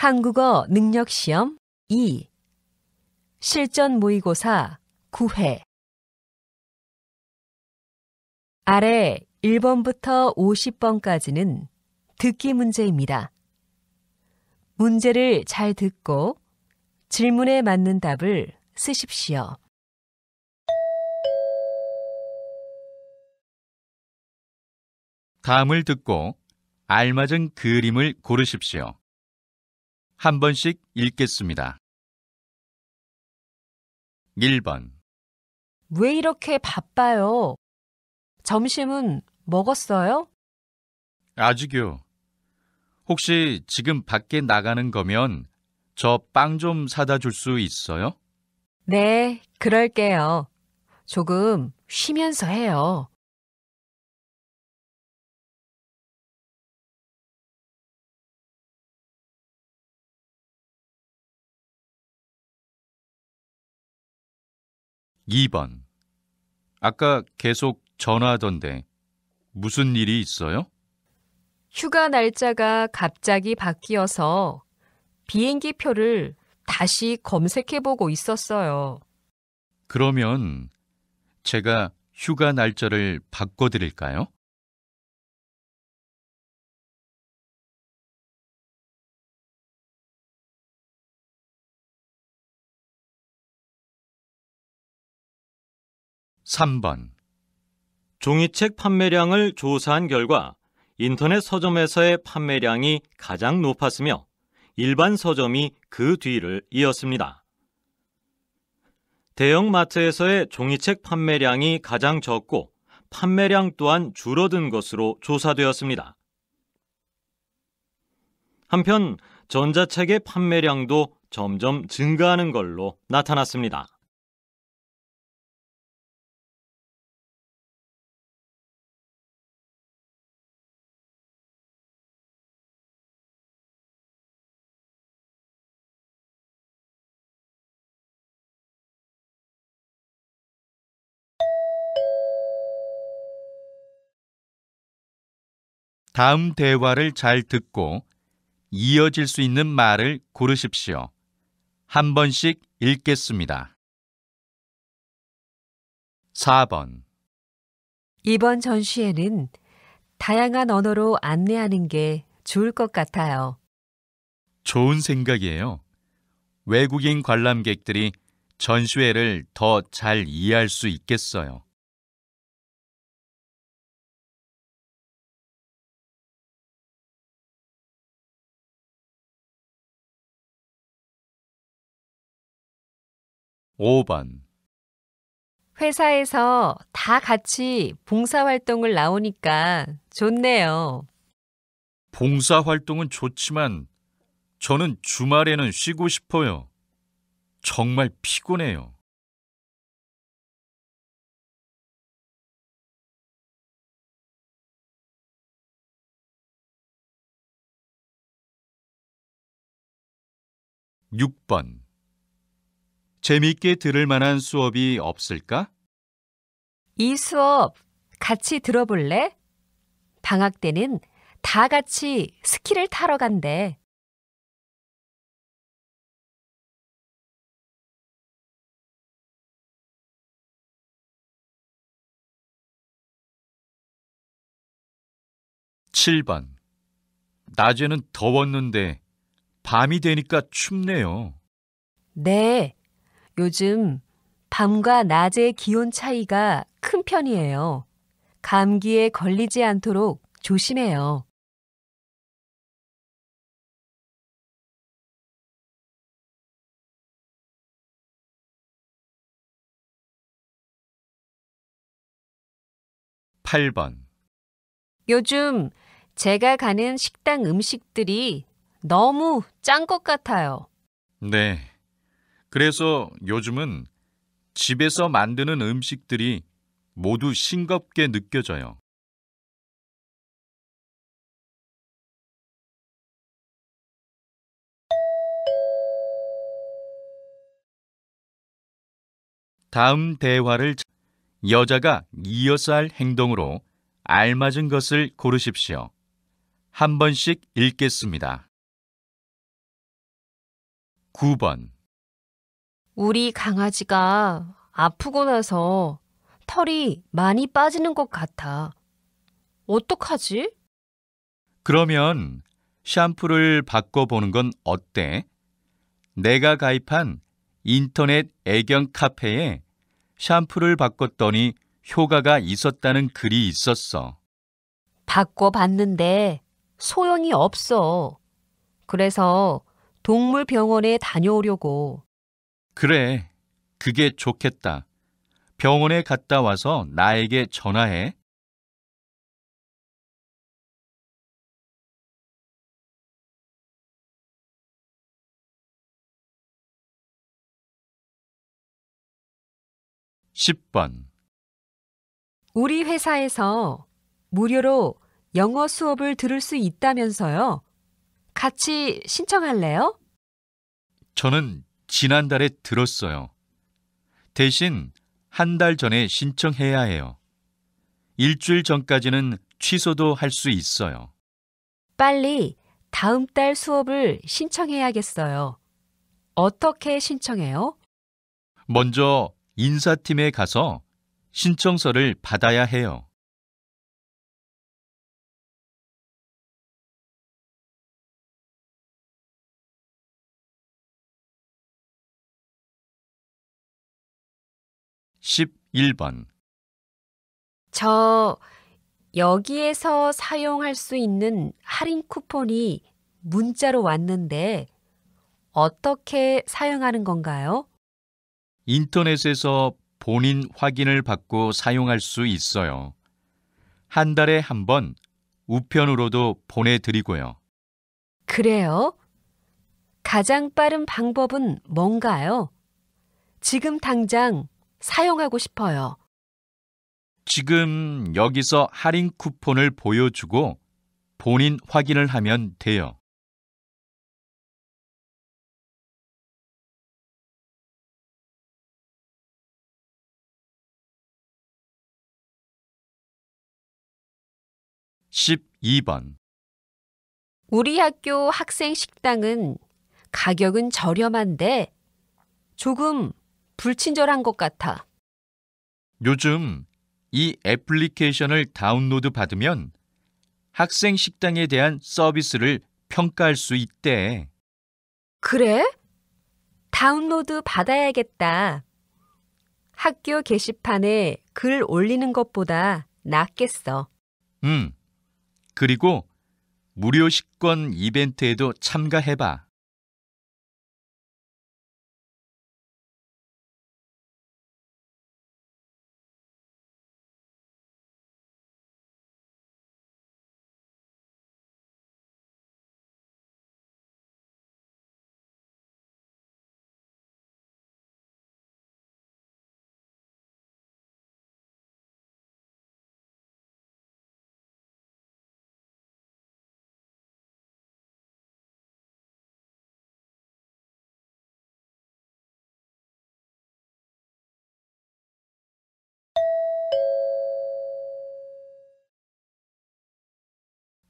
한국어 능력시험 2 실전 모의고사 9회 아래 1번부터 50번까지는 듣기 문제입니다. 문제를 잘 듣고 질문에 맞는 답을 쓰십시오. 다음을 듣고 알맞은 그림을 고르십시오. 한 번씩 읽겠습니다. 1번. 왜 이렇게 바빠요? 점심은 먹었어요? 아직요. 혹시 지금 밖에 나가는 거면 저 빵 좀 사다 줄 수 있어요? 네, 그럴게요. 조금 쉬면서 해요. 2번. 아까 계속 전화하던데 무슨 일이 있어요? 휴가 날짜가 갑자기 바뀌어서 비행기 표를 다시 검색해보고 있었어요. 그러면 제가 휴가 날짜를 바꿔드릴까요? 3번. 종이책 판매량을 조사한 결과 인터넷 서점에서의 판매량이 가장 높았으며 일반 서점이 그 뒤를 이었습니다. 대형 마트에서의 종이책 판매량이 가장 적고 판매량 또한 줄어든 것으로 조사되었습니다. 한편 전자책의 판매량도 점점 증가하는 걸로 나타났습니다. 다음 대화를 잘 듣고 이어질 수 있는 말을 고르십시오. 한 번씩 읽겠습니다. 4번. 이번 전시회는 다양한 언어로 안내하는 게 좋을 것 같아요. 좋은 생각이에요. 외국인 관람객들이 전시회를 더 잘 이해할 수 있겠어요. 5번. 회사에서 다 같이 봉사활동을 나오니까 좋네요. 봉사활동은 좋지만 저는 주말에는 쉬고 싶어요. 정말 피곤해요. 6번. 재미있게 들을 만한 수업이 없을까? 이 수업 같이 들어볼래? 방학 때는 다 같이 스키를 타러 간대. 7번. 낮에는 더웠는데 밤이 되니까 춥네요. 네, 요즘 밤과 낮의 기온 차이가 큰 편이에요. 감기에 걸리지 않도록 조심해요. 8번. 요즘 제가 가는 식당 음식들이 너무 짠 것 같아요. 네. 그래서 요즘은 집에서 만드는 음식들이 모두 싱겁게 느껴져요. 다음 대화를 여자가 이어서 할 행동으로 알맞은 것을 고르십시오. 한 번씩 읽겠습니다. 9번. 우리 강아지가 아프고 나서 털이 많이 빠지는 것 같아. 어떡하지? 그러면 샴푸를 바꿔보는 건 어때? 내가 가입한 인터넷 애견 카페에 샴푸를 바꿨더니 효과가 있었다는 글이 있었어. 바꿔봤는데 소용이 없어. 그래서 동물병원에 다녀오려고. 그래, 그게 좋겠다. 병원에 갔다 와서 나에게 전화해. (10번) 우리 회사에서 무료로 영어 수업을 들을 수 있다면서요. 같이 신청할래요? 저는 지난달에 들었어요. 대신 한 달 전에 신청해야 해요. 일주일 전까지는 취소도 할 수 있어요. 빨리 다음 달 수업을 신청해야겠어요. 어떻게 신청해요? 먼저 인사팀에 가서 신청서를 받아야 해요. (11번) 저 여기에서 사용할 수 있는 할인 쿠폰이 문자로 왔는데 어떻게 사용하는 건가요? 인터넷에서 본인 확인을 받고 사용할 수 있어요. 한 달에 한 번 우편으로도 보내드리고요. 그래요? 가장 빠른 방법은 뭔가요? 지금 당장 사용하고 싶어요. 지금 여기서 할인 쿠폰을 보여주고 본인 확인을 하면 돼요. (12번) 우리 학교 학생 식당은 가격은 저렴한데 조금 불친절한 것 같아. 요즘 이 애플리케이션을 다운로드 받으면 학생 식당에 대한 서비스를 평가할 수 있대. 그래? 다운로드 받아야겠다. 학교 게시판에 글 올리는 것보다 낫겠어. 그리고 무료 식권 이벤트에도 참가해봐.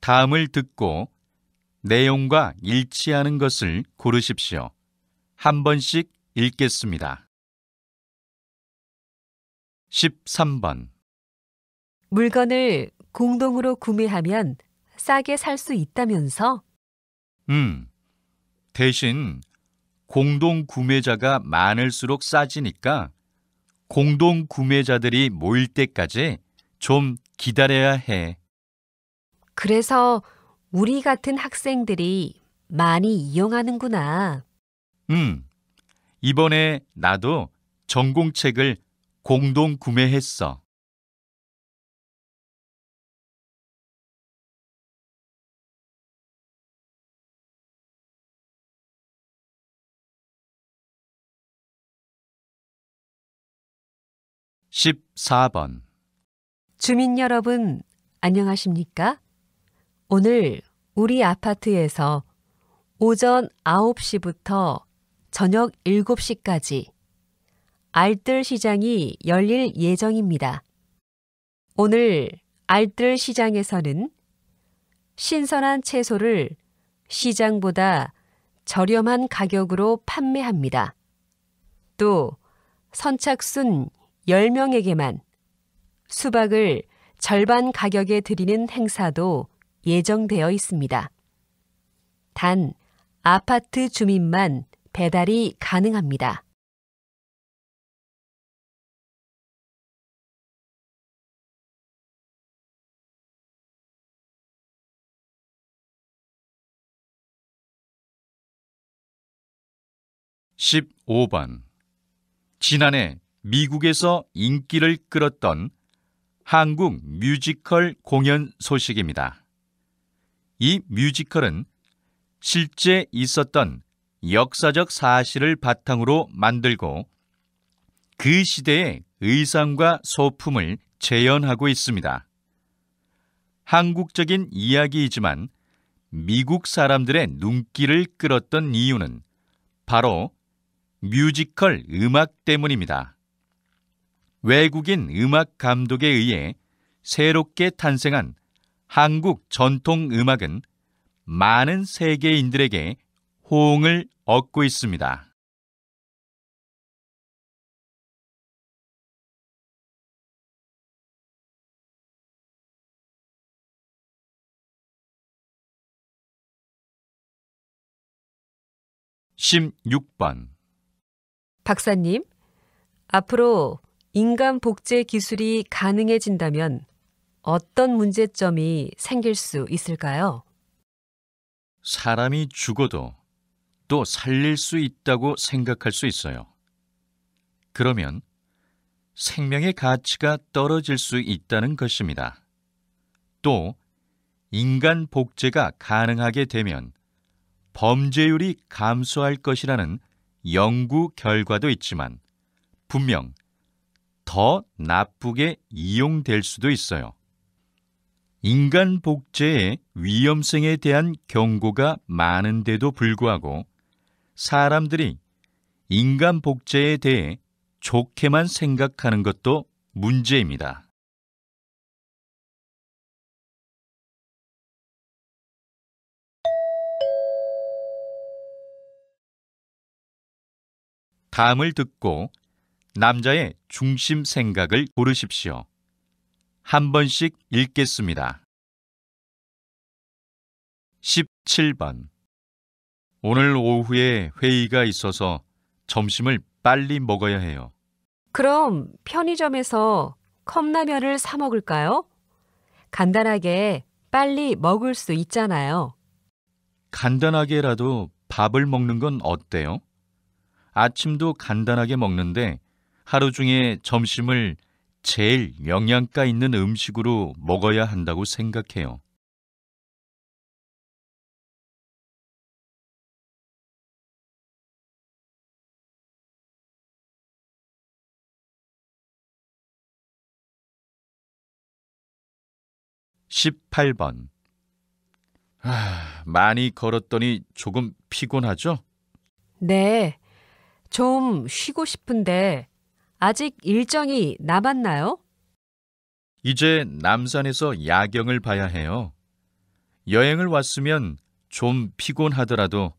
다음을 듣고 내용과 일치하는 것을 고르십시오. 한 번씩 읽겠습니다. 13번 물건을 공동으로 구매하면 싸게 살 수 있다면서? 대신 공동 구매자가 많을수록 싸지니까 공동 구매자들이 모일 때까지 좀 기다려야 해. 그래서 우리 같은 학생들이 많이 이용하는구나. 이번에 나도 전공책을 공동 구매했어. (14번) 주민 여러분, 안녕하십니까? 오늘 우리 아파트에서 오전 9시부터 저녁 7시까지 알뜰 시장이 열릴 예정입니다. 오늘 알뜰 시장에서는 신선한 채소를 시장보다 저렴한 가격으로 판매합니다. 또 선착순 10명에게만 수박을 절반 가격에 드리는 행사도 예정되어 있습니다. 단 아파트 주민만 배달이 가능합니다. (15번) 지난해 미국에서 인기를 끌었던 한국 뮤지컬 공연 소식입니다. 이 뮤지컬은 실제 있었던 역사적 사실을 바탕으로 만들고 그 시대의 의상과 소품을 재현하고 있습니다. 한국적인 이야기이지만 미국 사람들의 눈길을 끌었던 이유는 바로 뮤지컬 음악 때문입니다. 외국인 음악 감독에 의해 새롭게 탄생한 한국 전통 음악은 많은 세계인들에게 호응을 얻고 있습니다. (16번) 박사님, 앞으로 인간 복제 기술이 가능해진다면 어떤 문제점이 생길 수 있을까요? 사람이 죽어도 또 살릴 수 있다고 생각할 수 있어요. 그러면 생명의 가치가 떨어질 수 있다는 것입니다. 또 인간 복제가 가능하게 되면 범죄율이 감소할 것이라는 연구 결과도 있지만 분명 더 나쁘게 이용될 수도 있어요. 인간 복제의 위험성에 대한 경고가 많은데도 불구하고 사람들이 인간 복제에 대해 좋게만 생각하는 것도 문제입니다. 다음을 듣고 남자의 중심 생각을 고르십시오. 한 번씩 읽겠습니다. 17번 오늘 오후에 회의가 있어서 점심을 빨리 먹어야 해요. 그럼 편의점에서 컵라면을 사 먹을까요? 간단하게 빨리 먹을 수 있잖아요. 간단하게라도 밥을 먹는 건 어때요? 아침도 간단하게 먹는데 하루 중에 점심을 제일 영양가 있는 음식으로 먹어야 한다고 생각해요. (18번) 많이 걸었더니 조금 피곤하죠? 네, 좀 쉬고 싶은데 아직 일정이 남았나요? 이제 남산에서 야경을 봐야 해요. 여행을 왔으면 좀 피곤하더라도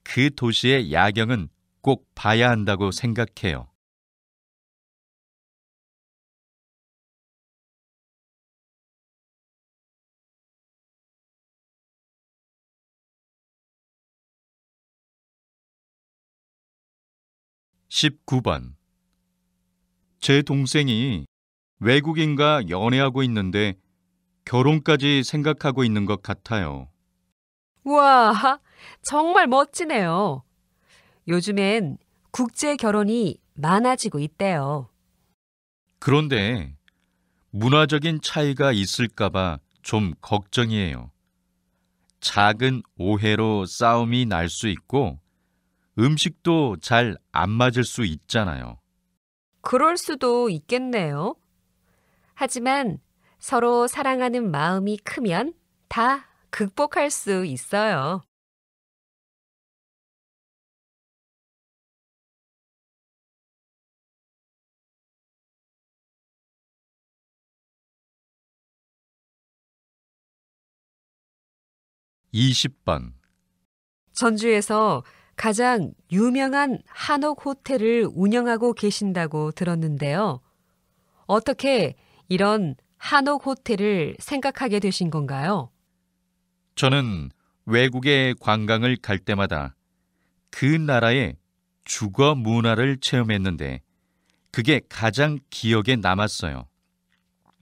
그 도시의 야경은 꼭 봐야 한다고 생각해요. (19번) 제 동생이 외국인과 연애하고 있는데 결혼까지 생각하고 있는 것 같아요. 우와, 정말 멋지네요. 요즘엔 국제 결혼이 많아지고 있대요. 그런데 문화적인 차이가 있을까봐 좀 걱정이에요. 작은 오해로 싸움이 날 수 있고 음식도 잘 안 맞을 수 있잖아요. 그럴 수도 있겠네요. 하지만 서로 사랑하는 마음이 크면 다 극복할 수 있어요. (20번) 전주에서 가장 유명한 한옥 호텔을 운영하고 계신다고 들었는데요. 어떻게 이런 한옥 호텔을 생각하게 되신 건가요? 저는 외국에 관광을 갈 때마다 그 나라의 주거 문화를 체험했는데 그게 가장 기억에 남았어요.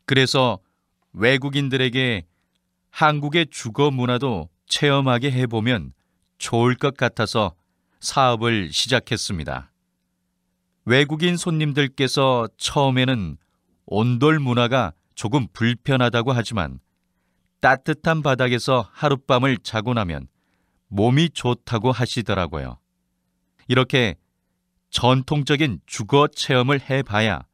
그래서 외국인들에게 한국의 주거 문화도 체험하게 해보면 좋을 것 같아서 사업을 시작했습니다. 외국인 손님들께서 처음에는 온돌 문화가 조금 불편하다고 하지만 따뜻한 바닥에서 하룻밤을 자고 나면 몸이 좋다고 하시더라고요. 이렇게 전통적인 주거 체험을 해봐야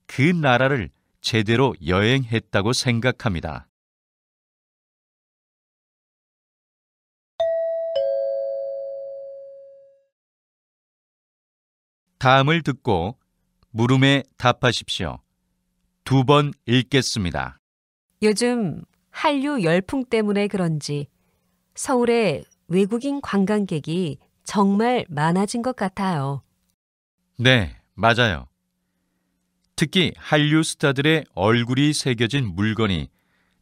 그 나라를 제대로 여행했다고 생각합니다. 다음을 듣고 물음에 답하십시오. 2번 읽겠습니다. 요즘 한류 열풍 때문에 그런지 서울에 외국인 관광객이 정말 많아진 것 같아요. 네, 맞아요. 특히 한류 스타들의 얼굴이 새겨진 물건이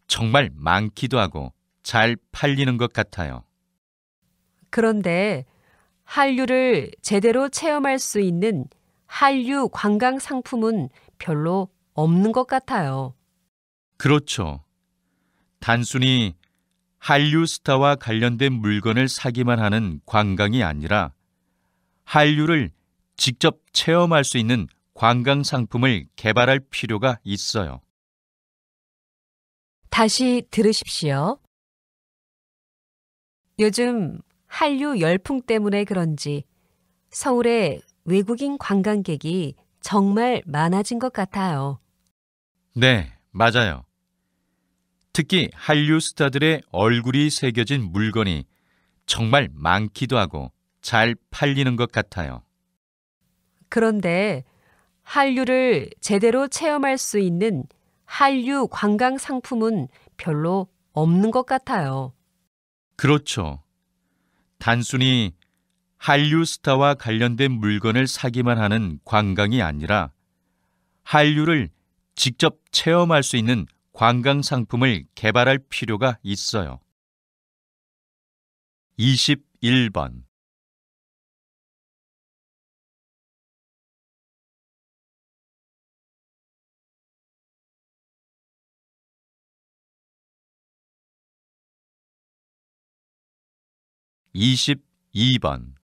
정말 많기도 하고 잘 팔리는 것 같아요. 그런데 한류를 제대로 체험할 수 있는 한류 관광 상품은 별로 없는 것 같아요. 그렇죠. 단순히 한류 스타와 관련된 물건을 사기만 하는 관광이 아니라 한류를 직접 체험할 수 있는 관광 상품을 개발할 필요가 있어요. 다시 들으십시오. 요즘 한류 열풍 때문에 그런지 서울에 외국인 관광객이 정말 많아진 것 같아요. 네, 맞아요. 특히 한류 스타들의 얼굴이 새겨진 물건이 정말 많기도 하고 잘 팔리는 것 같아요. 그런데 한류를 제대로 체험할 수 있는 한류 관광 상품은 별로 없는 것 같아요. 그렇죠. 단순히 한류 스타와 관련된 물건을 사기만 하는 관광이 아니라 한류를 직접 체험할 수 있는 관광 상품을 개발할 필요가 있어요. 21번. (22번)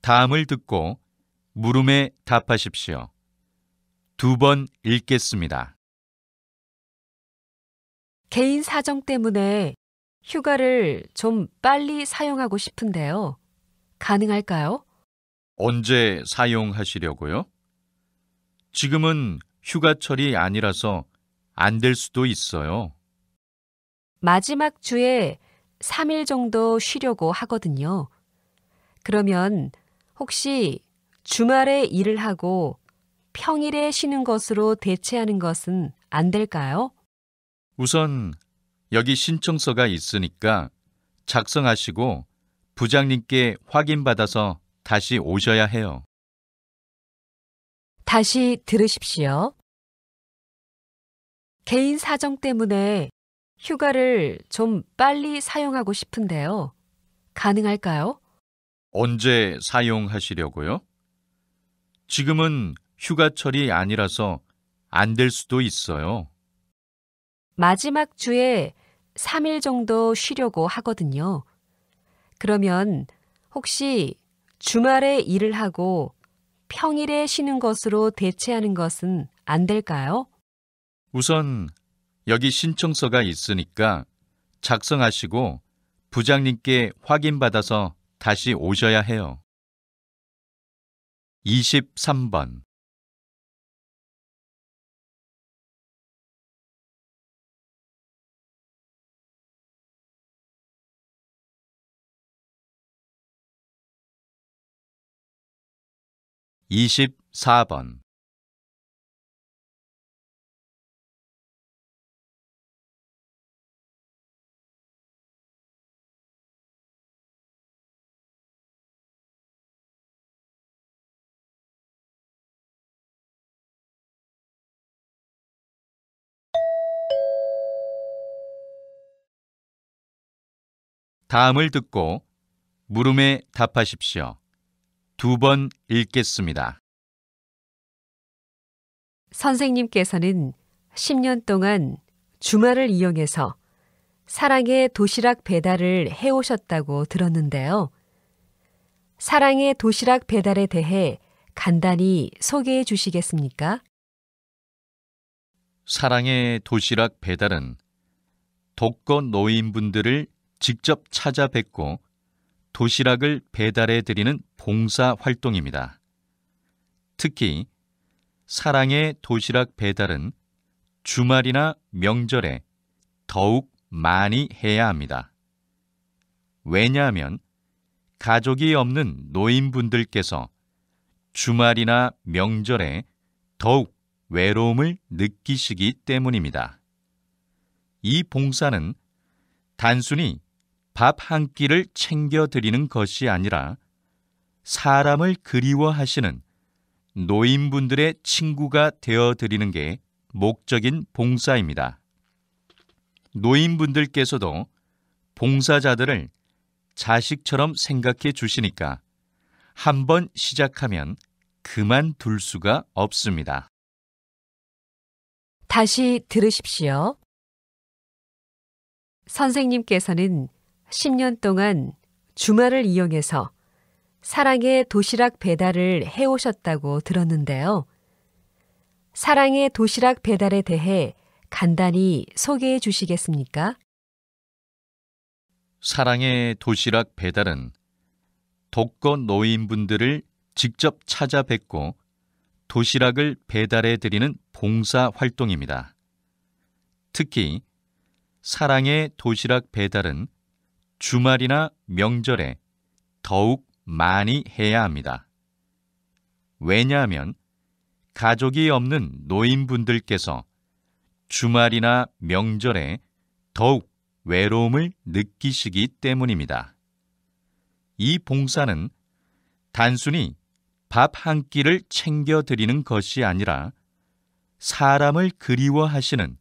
다음을 듣고 물음에 답하십시오. 2번 읽겠습니다. 개인 사정 때문에 휴가를 좀 빨리 사용하고 싶은데요. 가능할까요? 언제 사용하시려고요? 지금은 휴가철이 아니라서 안 될 수도 있어요. 마지막 주에 3일 정도 쉬려고 하거든요. 그러면 혹시 주말에 일을 하고 평일에 쉬는 것으로 대체하는 것은 안 될까요? 우선 여기 신청서가 있으니까 작성하시고 부장님께 확인받아서 다시 오셔야 해요. 다시 들으십시오. 개인 사정 때문에 휴가를 좀 빨리 사용하고 싶은데요. 가능할까요? 언제 사용하시려고요? 지금은 휴가철이 아니라서 안 될 수도 있어요. 마지막 주에 3일 정도 쉬려고 하거든요. 그러면 혹시 주말에 일을 하고 평일에 쉬는 것으로 대체하는 것은 안 될까요? 우선 여기 신청서가 있으니까 작성하시고 부장님께 확인받아서 다시 오셔야 해요. 23번. 24번. 다음을 듣고 물음에 답하십시오. 2번 읽겠습니다. 선생님께서는 10년 동안 주말을 이용해서 사랑의 도시락 배달을 해오셨다고 들었는데요. 사랑의 도시락 배달에 대해 간단히 소개해 주시겠습니까? 사랑의 도시락 배달은 독거 노인분들을 직접 찾아뵙고 도시락을 배달해 드리는 봉사 활동입니다. 특히 사랑의 도시락 배달은 주말이나 명절에 더욱 많이 해야 합니다. 왜냐하면 가족이 없는 노인분들께서 주말이나 명절에 더욱 외로움을 느끼시기 때문입니다. 이 봉사는 단순히 밥 한 끼를 챙겨드리는 것이 아니라 사람을 그리워하시는 노인분들의 친구가 되어드리는 게 목적인 봉사입니다. 노인분들께서도 봉사자들을 자식처럼 생각해 주시니까 한번 시작하면 그만둘 수가 없습니다. 다시 들으십시오. 선생님께서는 10년 동안 주말을 이용해서 사랑의 도시락 배달을 해오셨다고 들었는데요. 사랑의 도시락 배달에 대해 간단히 소개해 주시겠습니까? 사랑의 도시락 배달은 독거 노인분들을 직접 찾아뵙고 도시락을 배달해 드리는 봉사 활동입니다. 특히 사랑의 도시락 배달은 주말이나 명절에 더욱 많이 해야 합니다. 왜냐하면 가족이 없는 노인분들께서 주말이나 명절에 더욱 외로움을 느끼시기 때문입니다. 이 봉사는 단순히 밥 한 끼를 챙겨드리는 것이 아니라 사람을 그리워하시는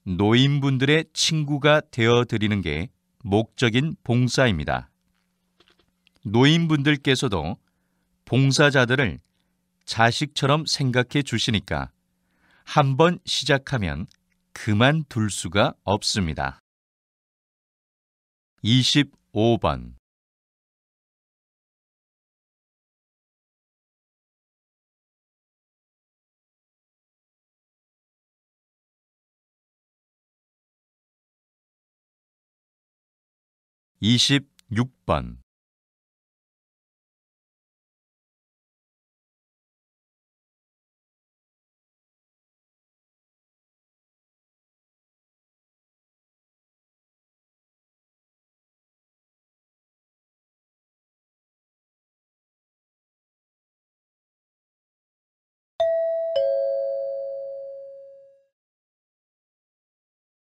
노인분들의 친구가 되어드리는 게 목적인 봉사입니다. 노인분들께서도 봉사자들을 자식처럼 생각해 주시니까 한번 시작하면 그만둘 수가 없습니다. 25번. (26번)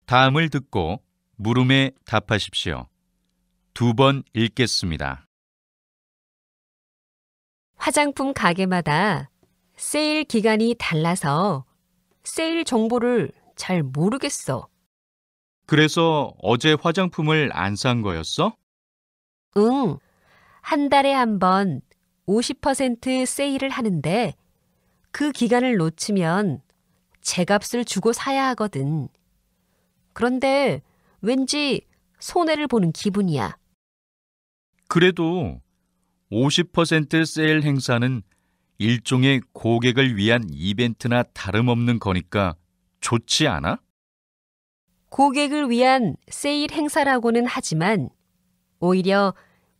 다음을 듣고 물음에 답하십시오. 2번 읽겠습니다. 화장품 가게마다 세일 기간이 달라서 세일 정보를 잘 모르겠어. 그래서 어제 화장품을 안 산 거였어? 응, 한 달에 한 번 50% 세일을 하는데 그 기간을 놓치면 제값을 주고 사야 하거든. 그런데 왠지 손해를 보는 기분이야. 그래도 50% 세일 행사는 일종의 고객을 위한 이벤트나 다름없는 거니까 좋지 않아? 고객을 위한 세일 행사라고는 하지만 오히려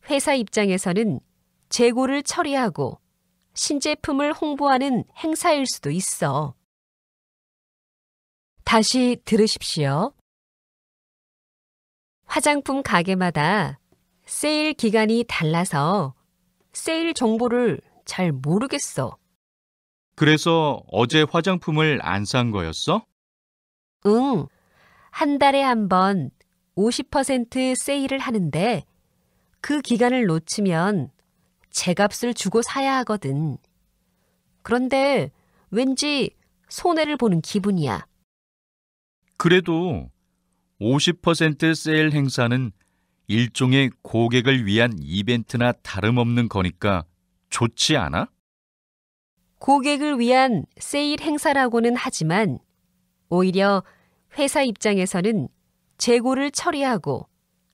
회사 입장에서는 재고를 처리하고 신제품을 홍보하는 행사일 수도 있어. 다시 들으십시오. 화장품 가게마다 세일 기간이 달라서 세일 정보를 잘 모르겠어. 그래서 어제 화장품을 안 산 거였어? 응, 한 달에 한 번 50% 세일을 하는데 그 기간을 놓치면 제값을 주고 사야 하거든. 그런데 왠지 손해를 보는 기분이야. 그래도 50% 세일 행사는 일종의 고객을 위한 이벤트나 다름없는 거니까 좋지 않아? 고객을 위한 세일 행사라고는 하지만 오히려 회사 입장에서는 재고를 처리하고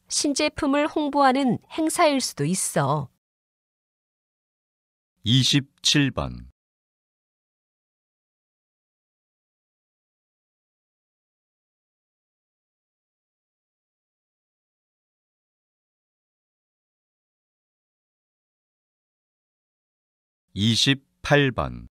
신제품을 홍보하는 행사일 수도 있어. 27번. 28번.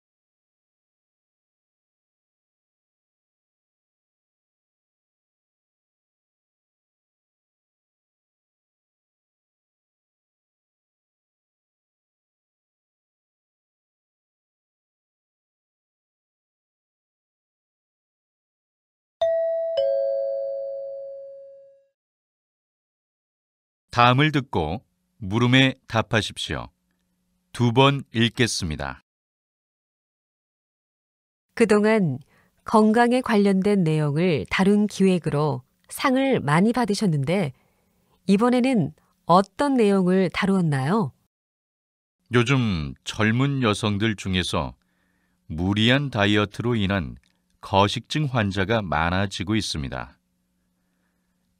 '다음을 듣고 물음에 답하십시오. 2번 읽겠습니다. 그동안 건강에 관련된 내용을 다룬 기획으로 상을 많이 받으셨는데 이번에는 어떤 내용을 다루었나요? 요즘 젊은 여성들 중에서 무리한 다이어트로 인한 거식증 환자가 많아지고 있습니다.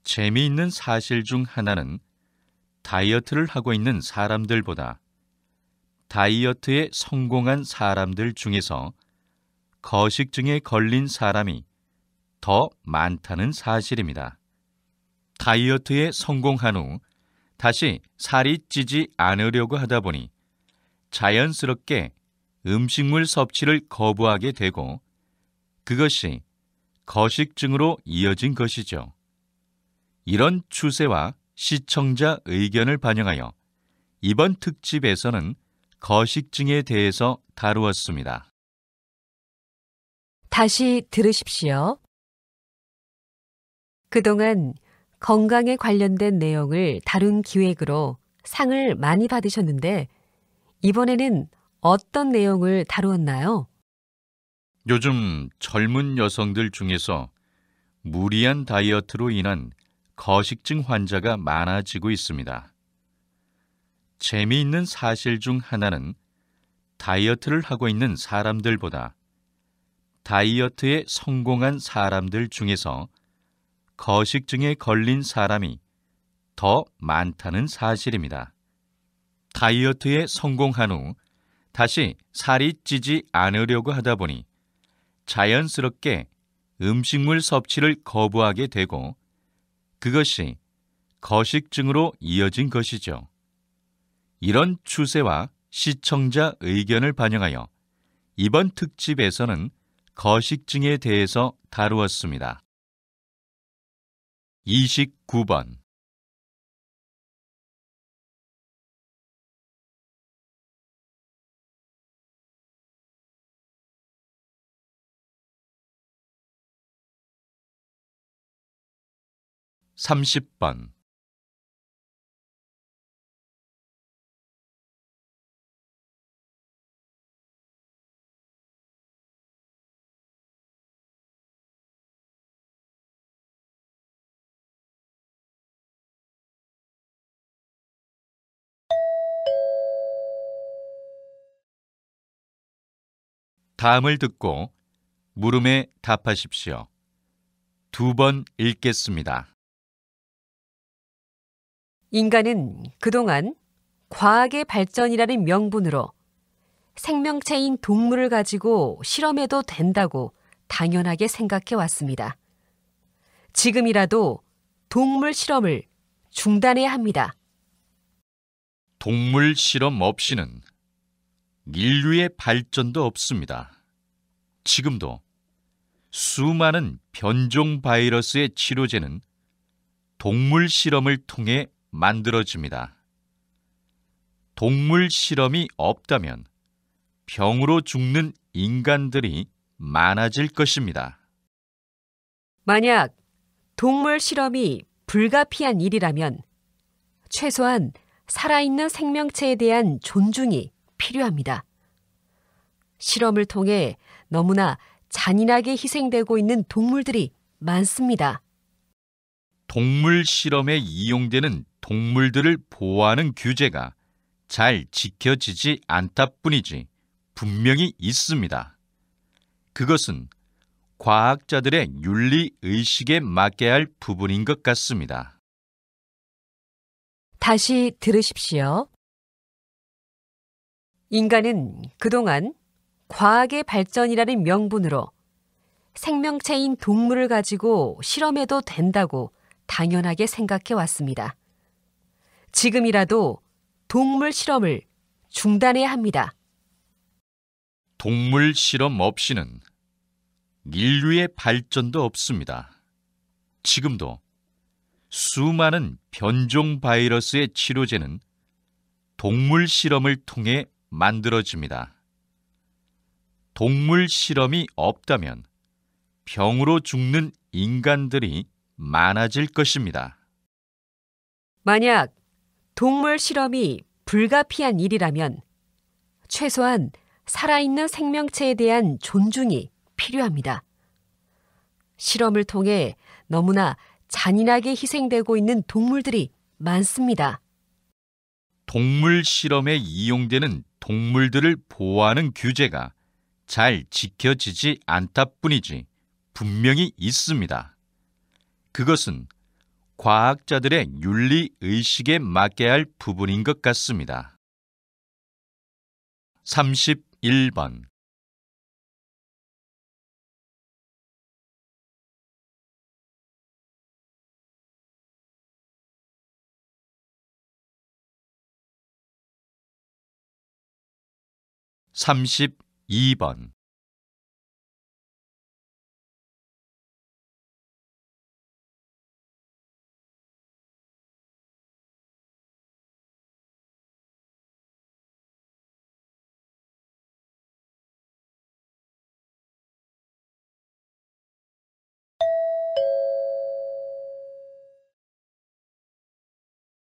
재미있는 사실 중 하나는 다이어트를 하고 있는 사람들보다 다이어트에 성공한 사람들 중에서 거식증에 걸린 사람이 더 많다는 사실입니다. 다이어트에 성공한 후 다시 살이 찌지 않으려고 하다 보니 자연스럽게 음식물 섭취를 거부하게 되고 그것이 거식증으로 이어진 것이죠. 이런 추세와 시청자 의견을 반영하여 이번 특집에서는 거식증에 대해서 다루었습니다. 다시 들으십시오. 그동안 건강에 관련된 내용을 다룬 기획으로 상을 많이 받으셨는데 이번에는 어떤 내용을 다루었나요? 요즘 젊은 여성들 중에서 무리한 다이어트로 인한 거식증 환자가 많아지고 있습니다. 재미있는 사실 중 하나는 다이어트를 하고 있는 사람들보다 다이어트에 성공한 사람들 중에서 거식증에 걸린 사람이 더 많다는 사실입니다. 다이어트에 성공한 후 다시 살이 찌지 않으려고 하다 보니 자연스럽게 음식물 섭취를 거부하게 되고 그것이 거식증으로 이어진 것이죠. 이런 추세와 시청자 의견을 반영하여 이번 특집에서는 거식증에 대해서 다루었습니다. 29번. 30번. '다음을 듣고 물음에 답하십시오. 2번 읽겠습니다. 인간은 그동안 과학의 발전이라는 명분으로 생명체인 동물을 가지고 실험해도 된다고 당연하게 생각해 왔습니다. 지금이라도 동물 실험을 중단해야 합니다. 동물 실험 없이는 인류의 발전도 없습니다. 지금도 수많은 변종 바이러스의 치료제는 동물 실험을 통해 만들어집니다. 동물 실험이 없다면 병으로 죽는 인간들이 많아질 것입니다. 만약 동물 실험이 불가피한 일이라면 최소한 살아있는 생명체에 대한 존중이 필요합니다. 실험을 통해 너무나 잔인하게 희생되고 있는 동물들이 많습니다. 동물 실험에 이용되는 동물들을 보호하는 규제가 잘 지켜지지 않다 뿐이지 분명히 있습니다. 그것은 과학자들의 윤리의식에 맞게 할 부분인 것 같습니다. 다시 들으십시오. 인간은 그동안 과학의 발전이라는 명분으로 생명체인 동물을 가지고 실험해도 된다고 당연하게 생각해 왔습니다. 지금이라도 동물 실험을 중단해야 합니다. 동물 실험 없이는 인류의 발전도 없습니다. 지금도 수많은 변종 바이러스의 치료제는 동물 실험을 통해 만들어집니다. 동물 실험이 없다면 병으로 죽는 인간들이 많아질 것입니다. 만약 동물 실험이 불가피한 일이라면 최소한 살아있는 생명체에 대한 존중이 필요합니다. 실험을 통해 너무나 잔인하게 희생되고 있는 동물들이 많습니다. 동물 실험에 이용되는 동물들을 보호하는 규제가 잘 지켜지지 않다 뿐이지 분명히 있습니다. 그것은 과학자들의 윤리의식에 맞게 할 부분인 것 같습니다. 31번 32번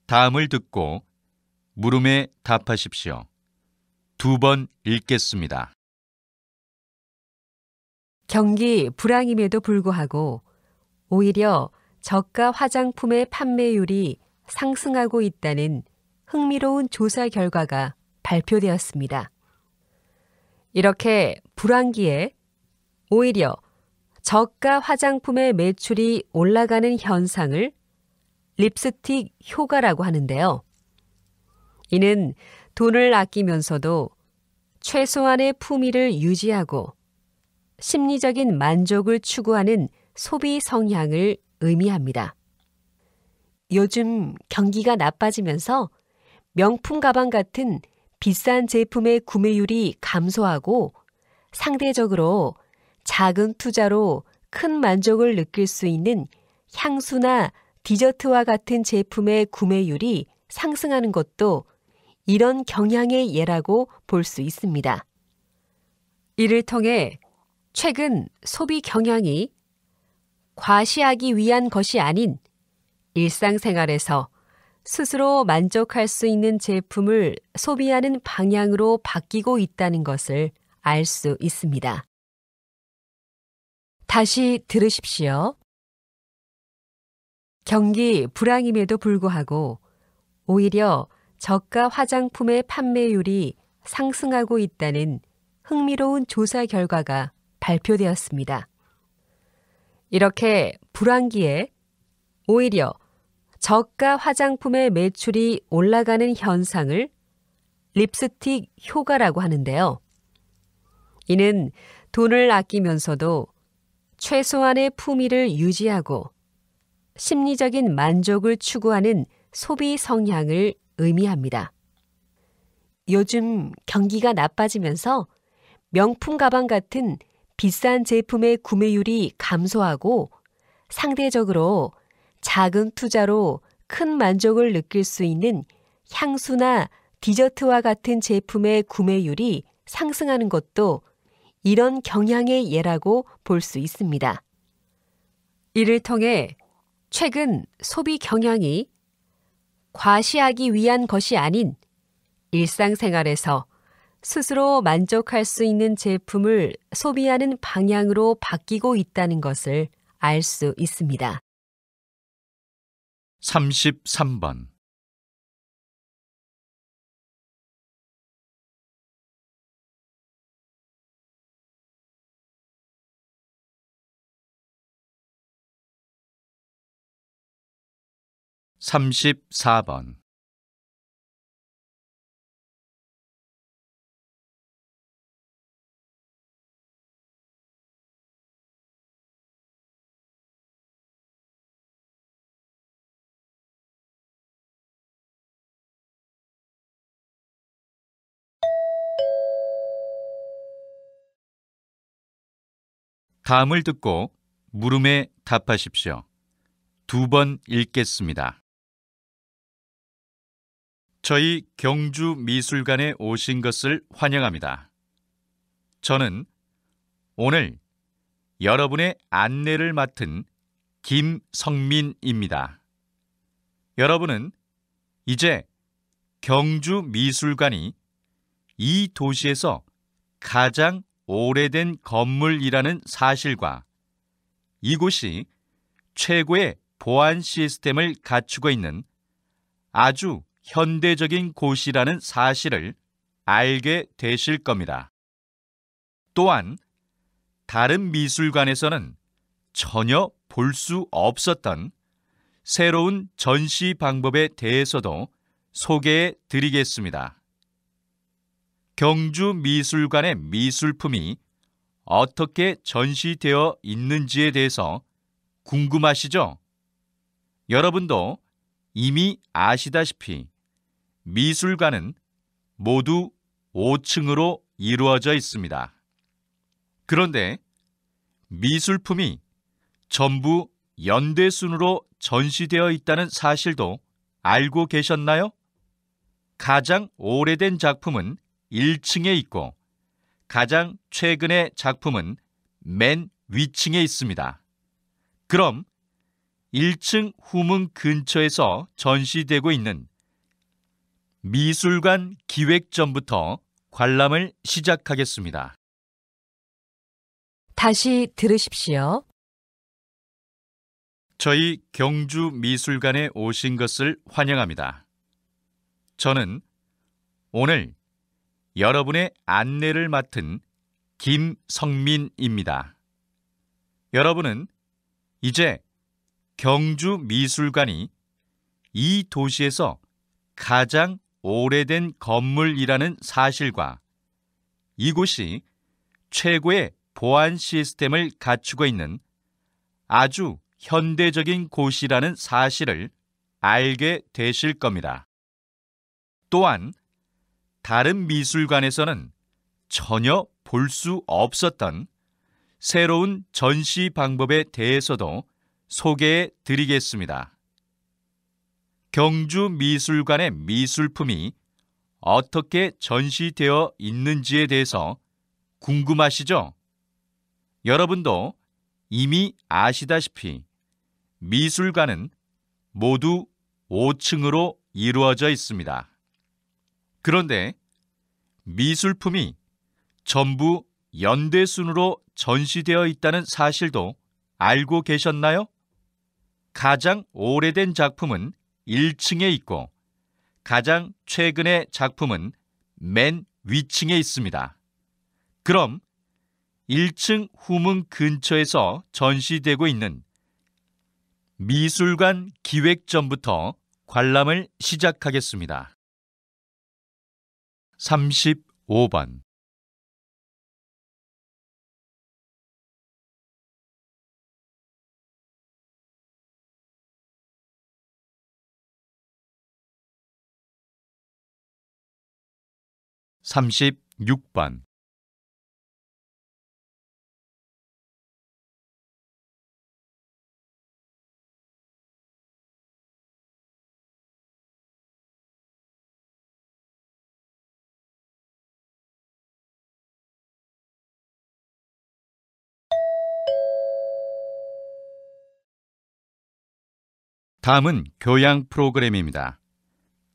다음을 듣고 물음에 답하십시오. 2번 읽겠습니다. 경기 불황임에도 불구하고 오히려 저가 화장품의 판매율이 상승하고 있다는 흥미로운 조사 결과가 발표되었습니다. 이렇게 불황기에 오히려 저가 화장품의 매출이 올라가는 현상을 립스틱 효과라고 하는데요. 이는 돈을 아끼면서도 최소한의 품위를 유지하고 심리적인 만족을 추구하는 소비 성향을 의미합니다. 요즘 경기가 나빠지면서 명품 가방 같은 비싼 제품의 구매율이 감소하고 상대적으로 작은 투자로 큰 만족을 느낄 수 있는 향수나 디저트와 같은 제품의 구매율이 상승하는 것도 이런 경향의 예라고 볼 수 있습니다. 이를 통해 최근 소비 경향이 과시하기 위한 것이 아닌 일상생활에서 스스로 만족할 수 있는 제품을 소비하는 방향으로 바뀌고 있다는 것을 알 수 있습니다. 다시 들으십시오. 경기 불황임에도 불구하고 오히려 저가 화장품의 판매율이 상승하고 있다는 흥미로운 조사 결과가 발표되었습니다. 이렇게 불황기에 오히려 저가 화장품의 매출이 올라가는 현상을 립스틱 효과라고 하는데요. 이는 돈을 아끼면서도 최소한의 품위를 유지하고 심리적인 만족을 추구하는 소비 성향을 의미합니다. 요즘 경기가 나빠지면서 명품 가방 같은 비싼 제품의 구매율이 감소하고 상대적으로 작은 투자로 큰 만족을 느낄 수 있는 향수나 디저트와 같은 제품의 구매율이 상승하는 것도 이런 경향의 예라고 볼 수 있습니다. 이를 통해 최근 소비 경향이 과시하기 위한 것이 아닌 일상생활에서 스스로 만족할 수 있는 제품을 소비하는 방향으로 바뀌고 있다는 것을 알 수 있습니다. 33번. 34번. '다음을 듣고 물음에 답하십시오. 2번 읽겠습니다. 저희 경주 미술관에 오신 것을 환영합니다. 저는 오늘 여러분의 안내를 맡은 김성민입니다. 여러분은 이제 경주 미술관이 이 도시에서 가장 오래된 건물이라는 사실과 이곳이 최고의 보안 시스템을 갖추고 있는 아주 현대적인 곳이라는 사실을 알게 되실 겁니다. 또한 다른 미술관에서는 전혀 볼 수 없었던 새로운 전시 방법에 대해서도 소개해 드리겠습니다. 경주 미술관의 미술품이 어떻게 전시되어 있는지에 대해서 궁금하시죠? 여러분도 이미 아시다시피 미술관은 모두 5층으로 이루어져 있습니다. 그런데 미술품이 전부 연대순으로 전시되어 있다는 사실도 알고 계셨나요? 가장 오래된 작품은 1층에 있고 가장 최근의 작품은 맨 위층에 있습니다. 그럼 1층 후문 근처에서 전시되고 있는 미술관 기획전부터 관람을 시작하겠습니다. 다시 들으십시오. 저희 경주 미술관에 오신 것을 환영합니다. 저는 오늘 여러분의 안내를 맡은 김성민입니다. 여러분은 이제 경주 미술관이 이 도시에서 가장 오래된 건물이라는 사실과 이곳이 최고의 보안 시스템을 갖추고 있는 아주 현대적인 곳이라는 사실을 알게 되실 겁니다. 또한 다른 미술관에서는 전혀 볼 수 없었던 새로운 전시 방법에 대해서도 소개해 드리겠습니다. 경주 미술관의 미술품이 어떻게 전시되어 있는지에 대해서 궁금하시죠? 여러분도 이미 아시다시피 미술관은 모두 5층으로 이루어져 있습니다. 그런데 미술품이 전부 연대순으로 전시되어 있다는 사실도 알고 계셨나요? 가장 오래된 작품은 1층에 있고 가장 최근의 작품은 맨 위층에 있습니다. 그럼 1층 후문 근처에서 전시되고 있는 미술관 기획전부터 관람을 시작하겠습니다. 35번. 36번. 다음은 교양 프로그램입니다.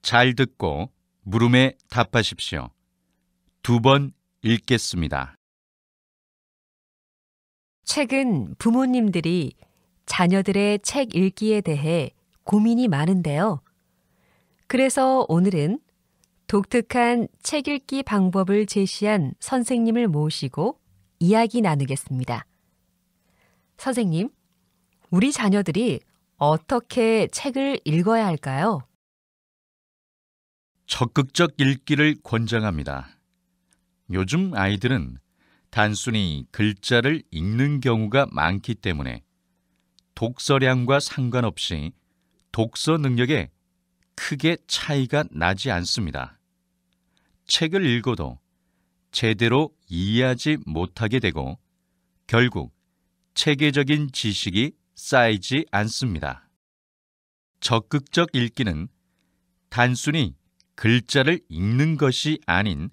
잘 듣고 물음에 답하십시오. 2번 읽겠습니다. 최근 부모님들이 자녀들의 책 읽기에 대해 고민이 많은데요. 그래서 오늘은 독특한 책 읽기 방법을 제시한 선생님을 모시고 이야기 나누겠습니다. 선생님, 우리 자녀들이 어떻게 책을 읽어야 할까요? 적극적 읽기를 권장합니다. 요즘 아이들은 단순히 글자를 읽는 경우가 많기 때문에 독서량과 상관없이 독서 능력에 크게 차이가 나지 않습니다. 책을 읽어도 제대로 이해하지 못하게 되고 결국 체계적인 지식이 쌓이지 않습니다. 적극적 읽기는 단순히 글자를 읽는 것이 아닌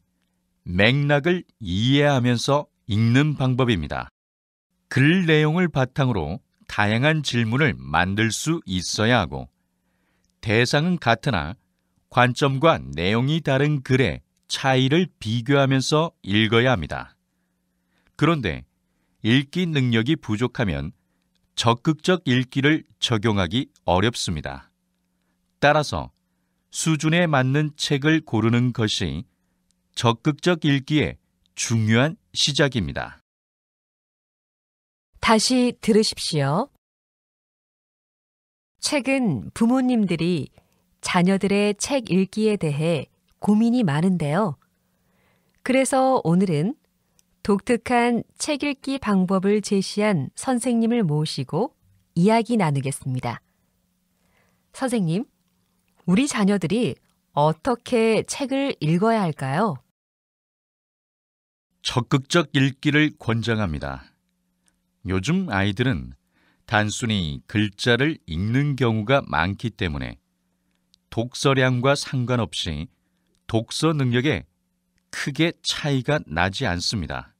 맥락을 이해하면서 읽는 방법입니다. 글 내용을 바탕으로 다양한 질문을 만들 수 있어야 하고 대상은 같으나 관점과 내용이 다른 글의 차이를 비교하면서 읽어야 합니다. 그런데 읽기 능력이 부족하면 적극적 읽기를 적용하기 어렵습니다. 따라서 수준에 맞는 책을 고르는 것이 적극적 읽기의 중요한 시작입니다. 다시 들으십시오. 최근 부모님들이 자녀들의 책 읽기에 대해 고민이 많은데요. 그래서 오늘은 독특한 책 읽기 방법을 제시한 선생님을 모시고 이야기 나누겠습니다. 선생님, 우리 자녀들이 어떻게 책을 읽어야 할까요? 적극적 읽기를 권장합니다. 요즘 아이들은 단순히 글자를 읽는 경우가 많기 때문에 독서량과 상관없이 독서 능력에 크게 차이가 나지 않습니다.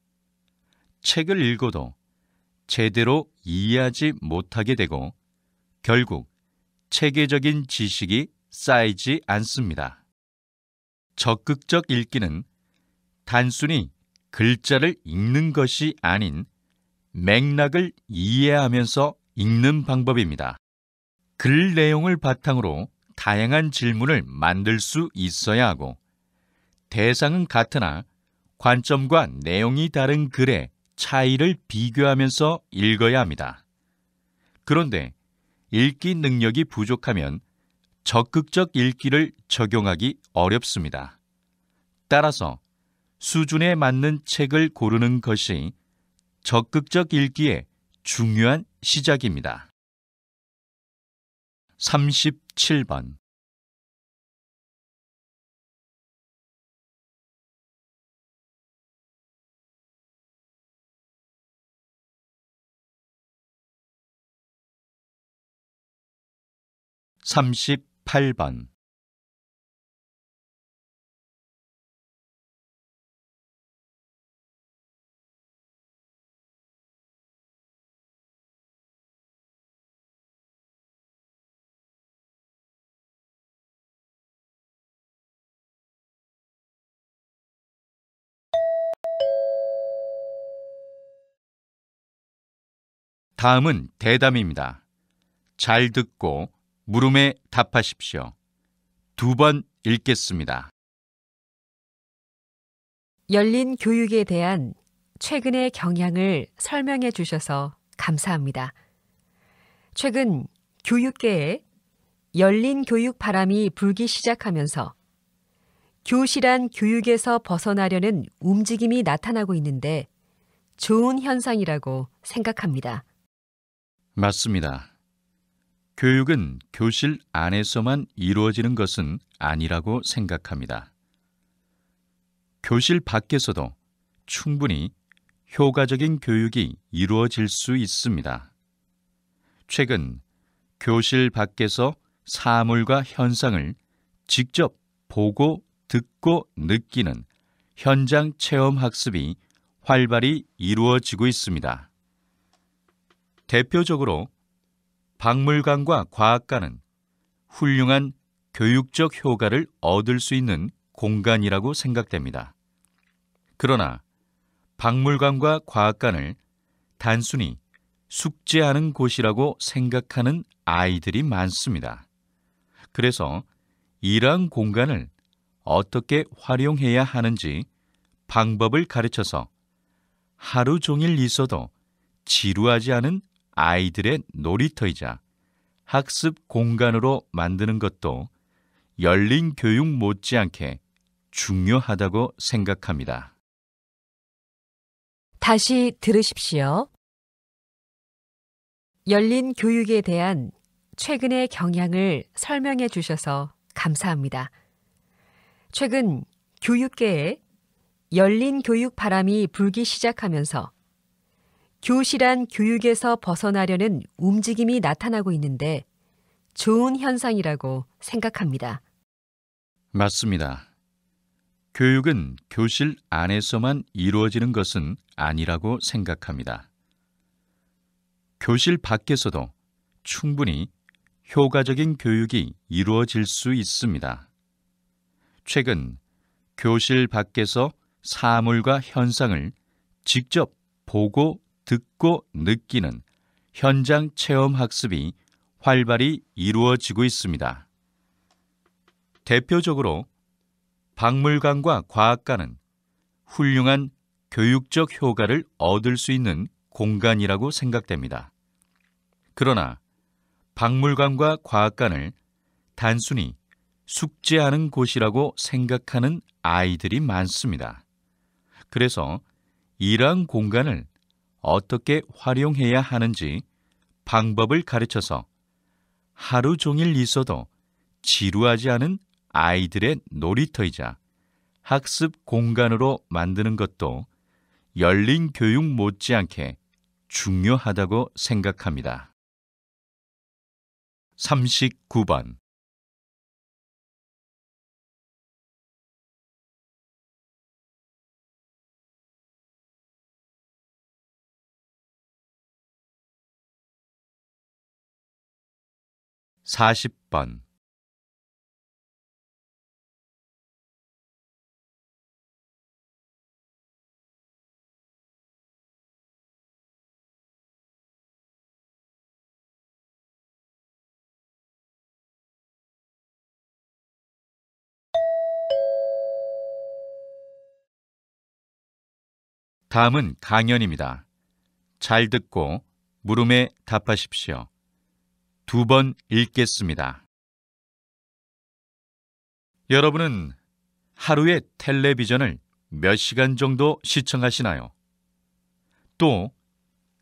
책을 읽어도 제대로 이해하지 못하게 되고 결국 체계적인 지식이 쌓이지 않습니다. 적극적 읽기는 단순히 글자를 읽는 것이 아닌 맥락을 이해하면서 읽는 방법입니다. 글 내용을 바탕으로 다양한 질문을 만들 수 있어야 하고 대상은 같으나 관점과 내용이 다른 글의 차이를 비교하면서 읽어야 합니다. 그런데 읽기 능력이 부족하면 적극적 읽기를 적용하기 어렵습니다. 따라서 수준에 맞는 책을 고르는 것이 적극적 읽기의 중요한 시작입니다. 37번 38번 다음은 대담입니다. 잘 듣고 물음에 답하십시오. 2번 읽겠습니다. 열린 교육에 대한 최근의 경향을 설명해 주셔서 감사합니다. 최근 교육계에 열린 교육 바람이 불기 시작하면서 교실한 교육에서 벗어나려는 움직임이 나타나고 있는데 좋은 현상이라고 생각합니다. 맞습니다. 교육은 교실 안에서만 이루어지는 것은 아니라고 생각합니다. 교실 밖에서도 충분히 효과적인 교육이 이루어질 수 있습니다. 최근 교실 밖에서 사물과 현상을 직접 보고 듣고 느끼는 현장 체험 학습이 활발히 이루어지고 있습니다. 대표적으로 박물관과 과학관은 훌륭한 교육적 효과를 얻을 수 있는 공간이라고 생각됩니다. 그러나 박물관과 과학관을 단순히 숙제하는 곳이라고 생각하는 아이들이 많습니다. 그래서 이러한 공간을 어떻게 활용해야 하는지 방법을 가르쳐서 하루 종일 있어도 지루하지 않은 아이들의 놀이터이자 학습 공간으로 만드는 것도 열린 교육 못지않게 중요하다고 생각합니다. 다시 들으십시오. 열린 교육에 대한 최근의 경향을 설명해 주셔서 감사합니다. 최근 교육계에 열린 교육 바람이 불기 시작하면서 교실한 교육에서 벗어나려는 움직임이 나타나고 있는데 좋은 현상이라고 생각합니다. 맞습니다. 교육은 교실 안에서만 이루어지는 것은 아니라고 생각합니다. 교실 밖에서도 충분히 효과적인 교육이 이루어질 수 있습니다. 최근 교실 밖에서 사물과 현상을 직접 보고 듣고 느끼는 현장 체험 학습이 활발히 이루어지고 있습니다. 대표적으로 박물관과 과학관은 훌륭한 교육적 효과를 얻을 수 있는 공간이라고 생각됩니다. 그러나 박물관과 과학관을 단순히 숙제하는 곳이라고 생각하는 아이들이 많습니다. 그래서 이러한 공간을 어떻게 활용해야 하는지 방법을 가르쳐서 하루 종일 있어도 지루하지 않은 아이들의 놀이터이자 학습 공간으로 만드는 것도 열린 교육 못지않게 중요하다고 생각합니다. 39번. (40번) 다음은 강연입니다. 잘 듣고 물음에 답하십시오. 2번 읽겠습니다. 여러분은 하루에 텔레비전을 몇 시간 정도 시청하시나요? 또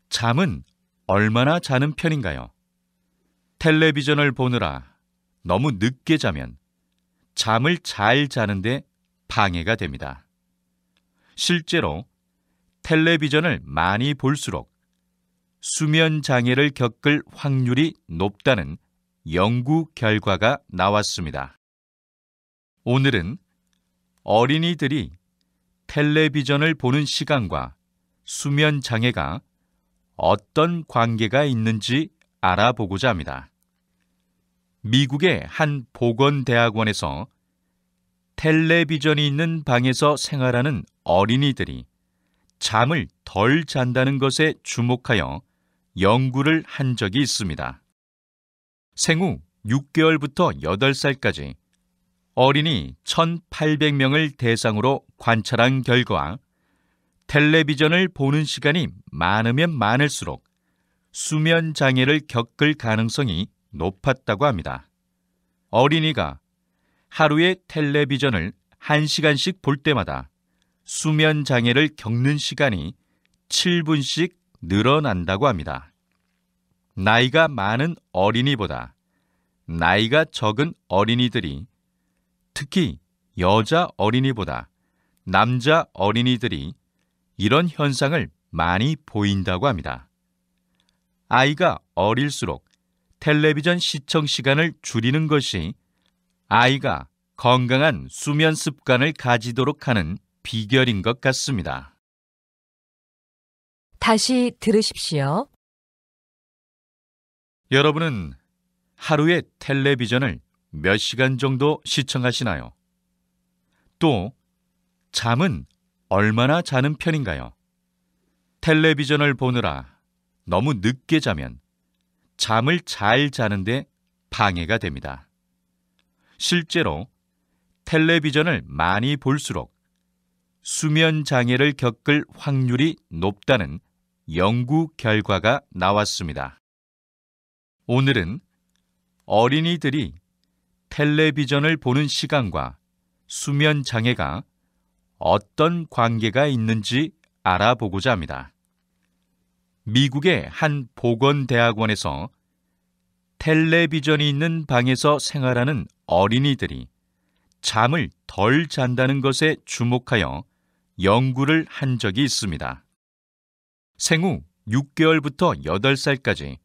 잠은 얼마나 자는 편인가요? 텔레비전을 보느라 너무 늦게 자면 잠을 잘 자는데 방해가 됩니다. 실제로 텔레비전을 많이 볼수록 수면 장애를 겪을 확률이 높다는 연구 결과가 나왔습니다. 오늘은 어린이들이 텔레비전을 보는 시간과 수면 장애가 어떤 관계가 있는지 알아보고자 합니다. 미국의 한 보건대학원에서 텔레비전이 있는 방에서 생활하는 어린이들이 잠을 덜 잔다는 것에 주목하여 연구를 한 적이 있습니다. 생후 6개월부터 8살까지 어린이 1,800명을 대상으로 관찰한 결과 텔레비전을 보는 시간이 많으면 많을수록 수면 장애를 겪을 가능성이 높았다고 합니다. 어린이가 하루에 텔레비전을 1시간씩 볼 때마다 수면 장애를 겪는 시간이 7분씩 늘어난다고 합니다. 나이가 많은 어린이보다 나이가 적은 어린이들이, 특히 여자 어린이보다 남자 어린이들이 이런 현상을 많이 보인다고 합니다. 아이가 어릴수록 텔레비전 시청 시간을 줄이는 것이 아이가 건강한 수면 습관을 가지도록 하는 비결인 것 같습니다. 다시 들으십시오. 여러분은 하루에 텔레비전을 몇 시간 정도 시청하시나요? 또 잠은 얼마나 자는 편인가요? 텔레비전을 보느라 너무 늦게 자면 잠을 잘 자는데 방해가 됩니다. 실제로 텔레비전을 많이 볼수록 수면 장애를 겪을 확률이 높다는 연구 결과가 나왔습니다. 오늘은 어린이들이 텔레비전을 보는 시간과 수면 장애가 어떤 관계가 있는지 알아보고자 합니다. 미국의 한 보건대학원에서 텔레비전이 있는 방에서 생활하는 어린이들이 잠을 덜 잔다는 것에 주목하여 연구를 한 적이 있습니다. 생후 6개월부터 8살까지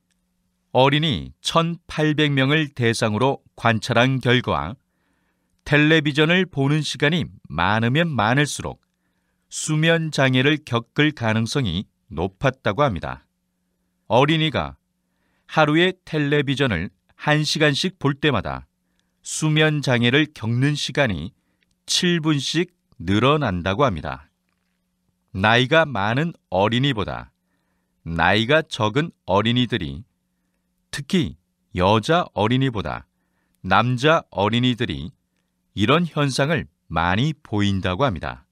어린이 1,800명을 대상으로 관찰한 결과 텔레비전을 보는 시간이 많으면 많을수록 수면 장애를 겪을 가능성이 높았다고 합니다. 어린이가 하루에 텔레비전을 1시간씩 볼 때마다 수면 장애를 겪는 시간이 7분씩 늘어난다고 합니다. 나이가 많은 어린이보다 나이가 적은 어린이들이, 특히 여자 어린이보다 남자 어린이들이 이런 현상을 많이 보인다고 합니다.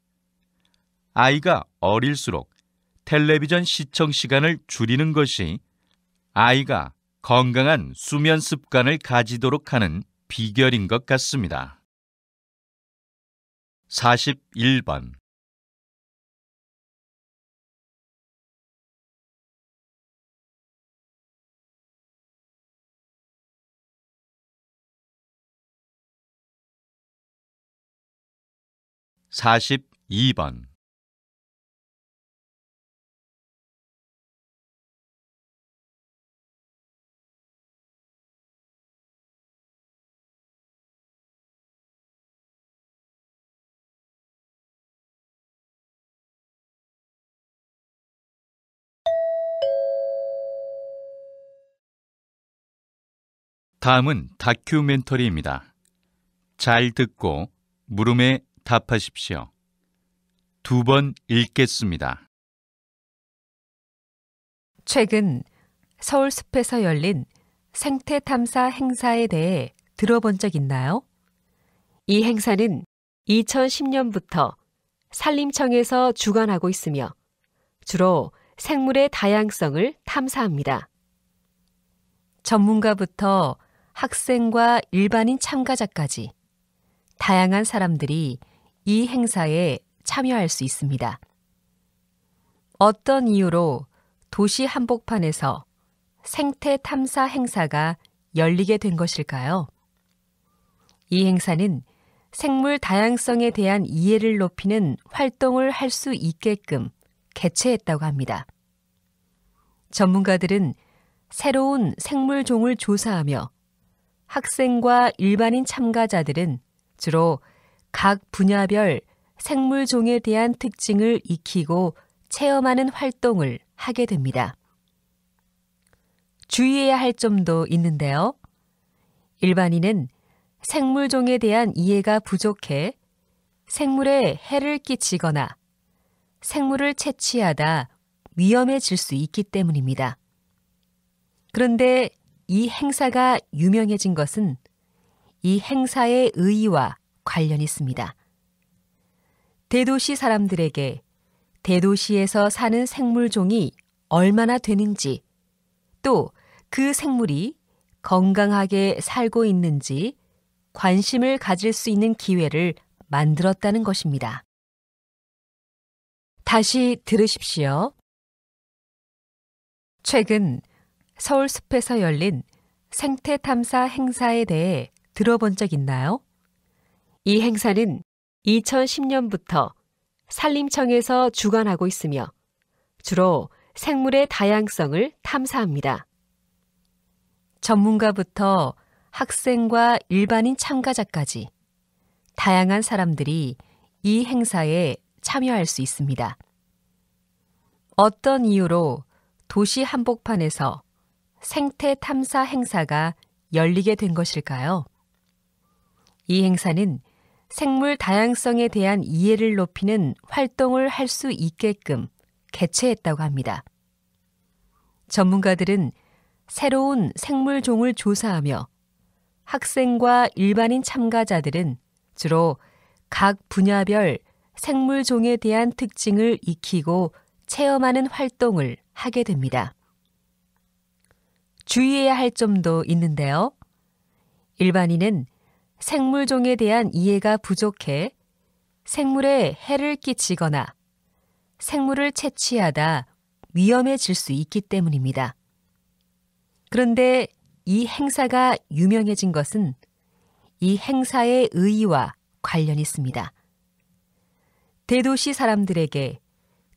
아이가 어릴수록 텔레비전 시청 시간을 줄이는 것이 아이가 건강한 수면 습관을 가지도록 하는 비결인 것 같습니다. 41번 42번 '다음은 다큐멘터리입니다. 잘 듣고 물음에 답하십시오. 2번 읽겠습니다. 최근 서울숲에서 열린 생태 탐사 행사에 대해 들어본 적 있나요? 이 행사는 2010년부터 산림청에서 주관하고 있으며 주로 생물의 다양성을 탐사합니다. 전문가부터 학생과 일반인 참가자까지 다양한 사람들이 이 행사에 참여할 수 있습니다. 어떤 이유로 도시 한복판에서 생태 탐사 행사가 열리게 된 것일까요? 이 행사는 생물 다양성에 대한 이해를 높이는 활동을 할 수 있게끔 개최했다고 합니다. 전문가들은 새로운 생물종을 조사하며 학생과 일반인 참가자들은 주로 각 분야별 생물종에 대한 특징을 익히고 체험하는 활동을 하게 됩니다. 주의해야 할 점도 있는데요. 일반인은 생물종에 대한 이해가 부족해 생물에 해를 끼치거나 생물을 채취하다 위험해질 수 있기 때문입니다. 그런데 이 행사가 유명해진 것은 이 행사의 의의와 관련이 있습니다. 대도시 사람들에게 대도시에서 사는 생물종이 얼마나 되는지, 또 그 생물이 건강하게 살고 있는지 관심을 가질 수 있는 기회를 만들었다는 것입니다. 다시 들으십시오. 최근 서울숲에서 열린 생태 탐사 행사에 대해 들어본 적 있나요? 이 행사는 2010년부터 산림청에서 주관하고 있으며 주로 생물의 다양성을 탐사합니다. 전문가부터 학생과 일반인 참가자까지 다양한 사람들이 이 행사에 참여할 수 있습니다. 어떤 이유로 도시 한복판에서 생태 탐사 행사가 열리게 된 것일까요? 이 행사는 생물 다양성에 대한 이해를 높이는 활동을 할 수 있게끔 개최했다고 합니다. 전문가들은 새로운 생물종을 조사하며 학생과 일반인 참가자들은 주로 각 분야별 생물종에 대한 특징을 익히고 체험하는 활동을 하게 됩니다. 주의해야 할 점도 있는데요. 일반인은 생물종에 대한 이해가 부족해 생물에 해를 끼치거나 생물을 채취하다 위험해질 수 있기 때문입니다. 그런데 이 행사가 유명해진 것은 이 행사의 의의와 관련이 있습니다. 대도시 사람들에게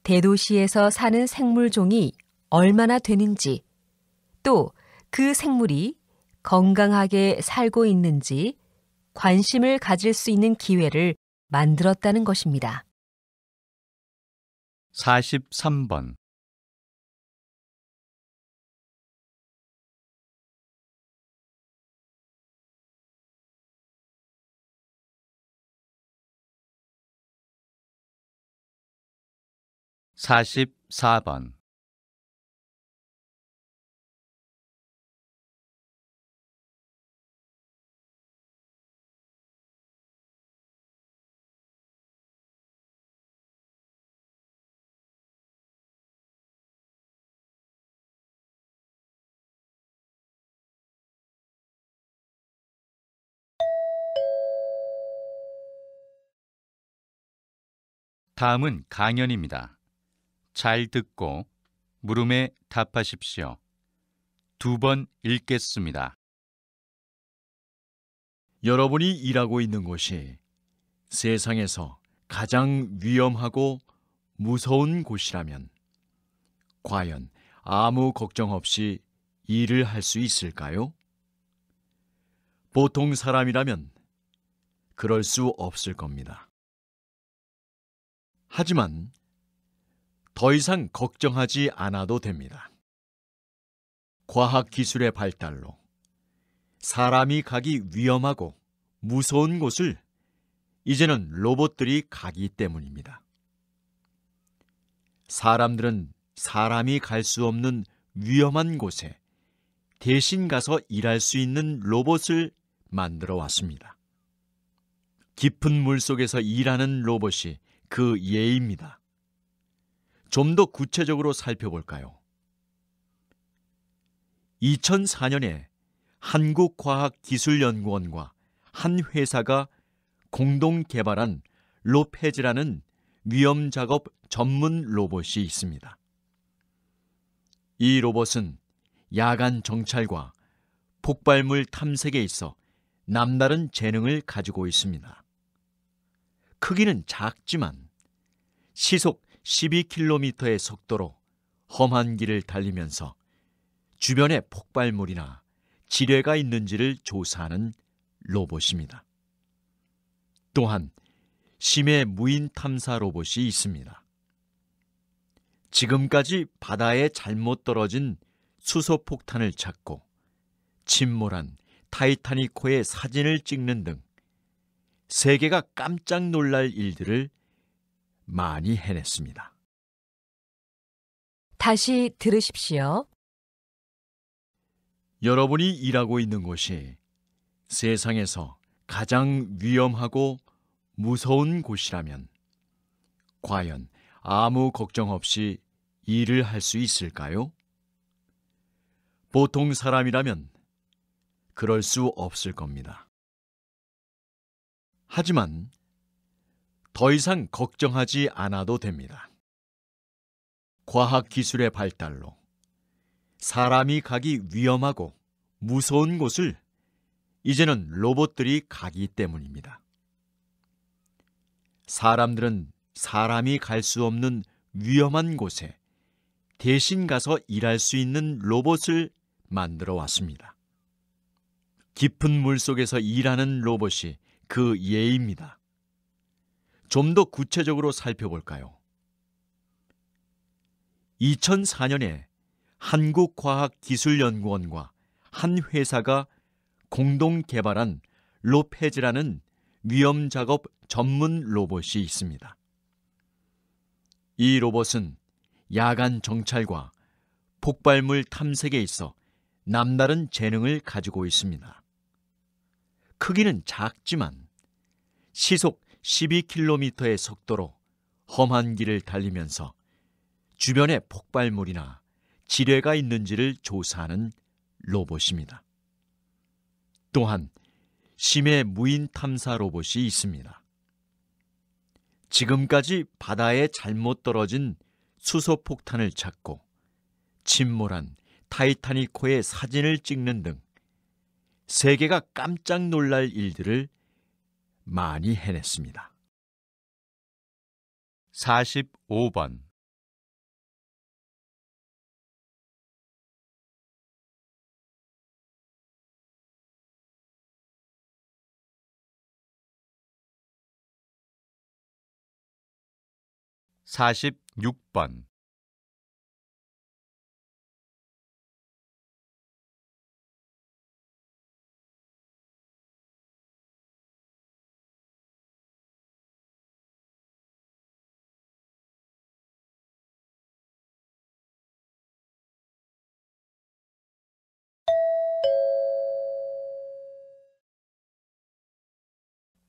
대도시에서 사는 생물종이 얼마나 되는지, 또 그 생물이 건강하게 살고 있는지 관심을 가질 수 있는 기회를 만들었다는 것입니다. 43번. 44번. '다음은 강연입니다. 잘 듣고 물음에 답하십시오. 2번 읽겠습니다. 여러분이 일하고 있는 곳이 세상에서 가장 위험하고 무서운 곳이라면 과연 아무 걱정 없이 일을 할 수 있을까요? 보통 사람이라면 그럴 수 없을 겁니다. 하지만 더 이상 걱정하지 않아도 됩니다. 과학기술의 발달로 사람이 가기 위험하고 무서운 곳을 이제는 로봇들이 가기 때문입니다. 사람들은 사람이 갈 수 없는 위험한 곳에 대신 가서 일할 수 있는 로봇을 만들어 왔습니다. 깊은 물속에서 일하는 로봇이 그 예입니다. 좀 더 구체적으로 살펴볼까요? 2004년에 한국과학기술연구원과 한 회사가 공동 개발한 로페즈라는 위험작업 전문 로봇이 있습니다. 이 로봇은 야간 정찰과 폭발물 탐색에 있어 남다른 재능을 가지고 있습니다. 크기는 작지만 시속 12km의 속도로 험한 길을 달리면서 주변에 폭발물이나 지뢰가 있는지를 조사하는 로봇입니다. 또한 심해 무인 탐사 로봇이 있습니다. 지금까지 바다에 잘못 떨어진 수소폭탄을 찾고 침몰한 타이타닉호의 사진을 찍는 등 세계가 깜짝 놀랄 일들을 많이 해냈습니다. 다시 들으십시오. 여러분이 일하고 있는 곳이 세상에서 가장 위험하고 무서운 곳이라면 과연 아무 걱정 없이 일을 할 수 있을까요? 보통 사람이라면 그럴 수 없을 겁니다. 하지만 더 이상 걱정하지 않아도 됩니다. 과학기술의 발달로 사람이 가기 위험하고 무서운 곳을 이제는 로봇들이 가기 때문입니다. 사람들은 사람이 갈 수 없는 위험한 곳에 대신 가서 일할 수 있는 로봇을 만들어 왔습니다. 깊은 물속에서 일하는 로봇이 그 예입니다. 좀 더 구체적으로 살펴볼까요? 2004년에 한국과학기술연구원과 한 회사가 공동 개발한 로페즈라는 위험 작업 전문 로봇이 있습니다. 이 로봇은 야간 정찰과 폭발물 탐색에 있어 남다른 재능을 가지고 있습니다. 크기는 작지만 시속 12km의 속도로 험한 길을 달리면서 주변에 폭발물이나 지뢰가 있는지를 조사하는 로봇입니다. 또한 심해 무인 탐사 로봇이 있습니다. 지금까지 바다에 잘못 떨어진 수소폭탄을 찾고 침몰한 타이타닉호의 사진을 찍는 등 세계가 깜짝 놀랄 일들을 많이 해냈습니다. 45번. (46번)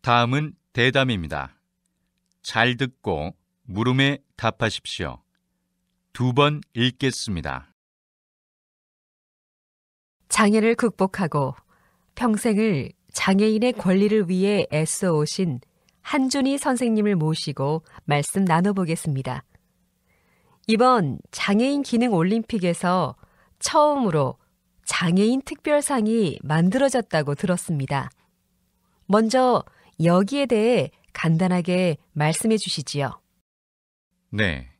'다음은 대담입니다. 잘 듣고 물음에 답하십시오. 2번 읽겠습니다. 장애를 극복하고 평생을 장애인의 권리를 위해 애써오신 한준희 선생님을 모시고 말씀 나눠보겠습니다. 이번 장애인 기능 올림픽에서 처음으로 장애인 특별상이 만들어졌다고 들었습니다. 먼저 여기에 대해 간단하게 말씀해 주시지요. 네.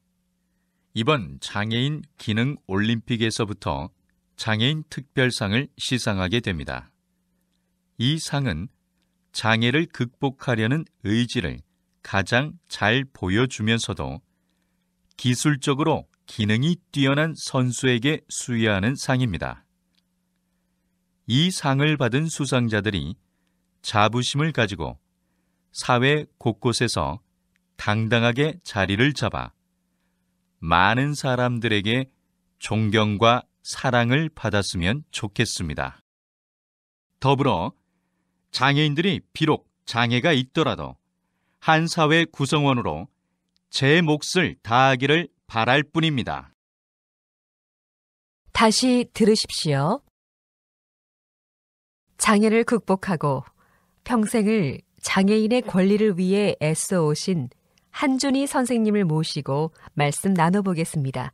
이번 장애인 기능 올림픽에서부터 장애인 특별상을 시상하게 됩니다. 이 상은 장애를 극복하려는 의지를 가장 잘 보여주면서도 기술적으로 기능이 뛰어난 선수에게 수여하는 상입니다. 이 상을 받은 수상자들이 자부심을 가지고 사회 곳곳에서 당당하게 자리를 잡아 많은 사람들에게 존경과 사랑을 받았으면 좋겠습니다. 더불어 장애인들이 비록 장애가 있더라도 한 사회 구성원으로 제 몫을 다하기를 바랄 뿐입니다. 다시 들으십시오. 장애를 극복하고 평생을 장애인의 권리를 위해 애써오신 한준희 선생님을 모시고 말씀 나눠보겠습니다.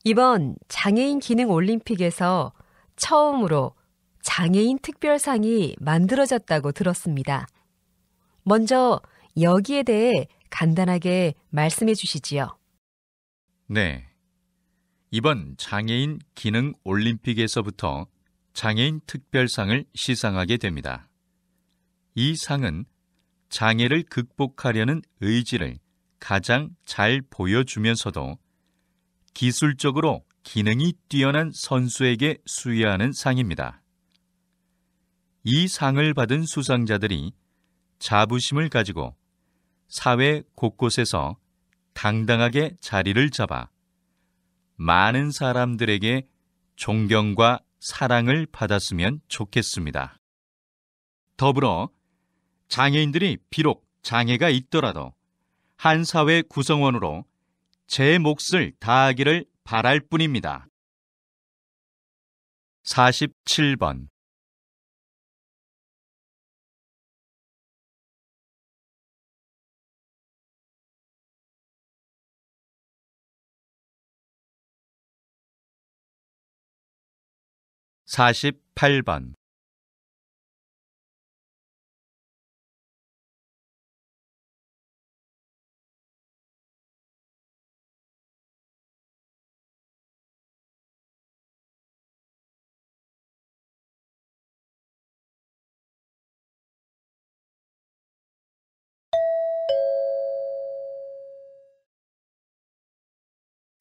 이번 장애인 기능 올림픽에서 처음으로 장애인 특별상이 만들어졌다고 들었습니다. 먼저 여기에 대해 간단하게 말씀해 주시지요. 네. 이번 장애인 기능 올림픽에서부터 장애인 특별상을 시상하게 됩니다. 이 상은 장애를 극복하려는 의지를 가장 잘 보여주면서도 기술적으로 기능이 뛰어난 선수에게 수여하는 상입니다. 이 상을 받은 수상자들이 자부심을 가지고 사회 곳곳에서 당당하게 자리를 잡아 많은 사람들에게 존경과 사랑을 받았으면 좋겠습니다. 더불어 장애인들이 비록 장애가 있더라도 한 사회 구성원으로 제 몫을 다하기를 바랄 뿐입니다. 47번. 48번.